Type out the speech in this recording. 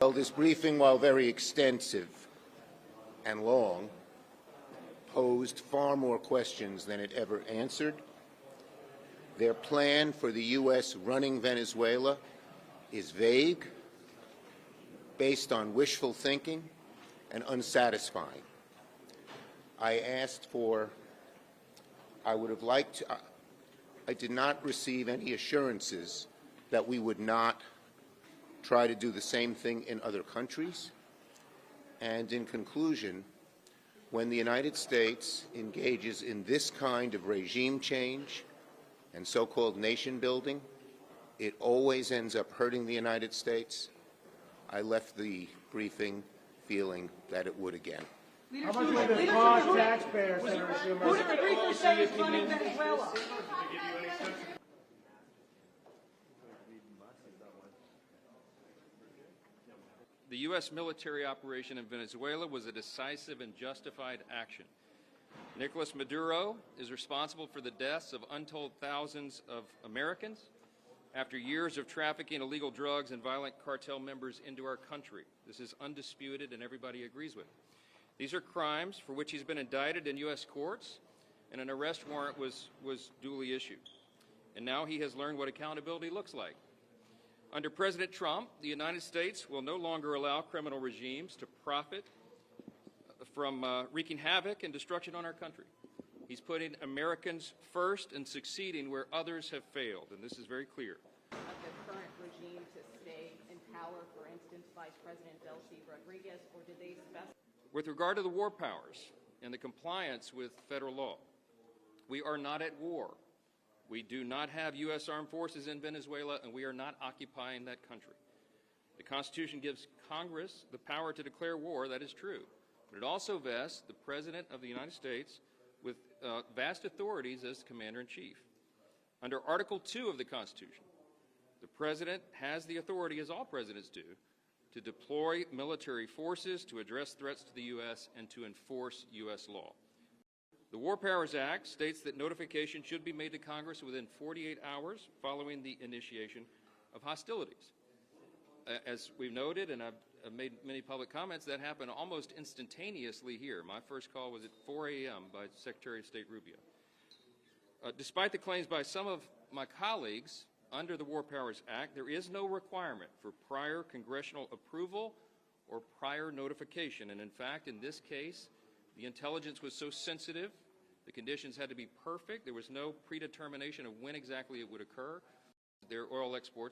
Well, this briefing, while very extensive and long, posed far more questions than it ever answered. Their plan for the U.S. running Venezuela is vague, based on wishful thinking, and unsatisfying. I did not receive any assurances that we would not try to do the same thing in other countries. And in conclusion, when the United States engages in this kind of regime change and so-called nation building, it always ends up hurting the United States. I left the briefing feeling that it would again. How much will it cost taxpayers, Senator Schumer? Who did the briefing say is running Venezuela? The U.S. military operation in Venezuela was a decisive and justified action. Nicolas Maduro is responsible for the deaths of untold thousands of Americans after years of trafficking illegal drugs and violent cartel members into our country. This is undisputed and everybody agrees with it. These are crimes for which he's been indicted in U.S. courts, and an arrest warrant was duly issued. And now he has learned what accountability looks like. Under President Trump, the United States will no longer allow criminal regimes to profit from wreaking havoc and destruction on our country. He's putting Americans first and succeeding where others have failed, and this is very clear. Of the current regime to stay in power, for instance, Vice President Delcy Rodriguez, or did they specify? With regard to the war powers and the compliance with federal law, we are not at war. We do not have U.S. armed forces in Venezuela, and we are not occupying that country. The Constitution gives Congress the power to declare war, that is true. But it also vests the President of the United States with vast authorities as Commander-in-Chief. Under Article 2 of the Constitution, the President has the authority, as all presidents do, to deploy military forces to address threats to the U.S. and to enforce U.S. law. The War Powers Act states that notification should be made to Congress within 48 hours following the initiation of hostilities. As we've noted, and I've made many public comments, that happened almost instantaneously here. My first call was at 4 a.m. by Secretary of State Rubio. Despite the claims by some of my colleagues, under the War Powers Act, there is no requirement for prior congressional approval or prior notification. And in fact, in this case, the intelligence was so sensitive, the conditions had to be perfect. There was no predetermination of when exactly it would occur. Their oil exports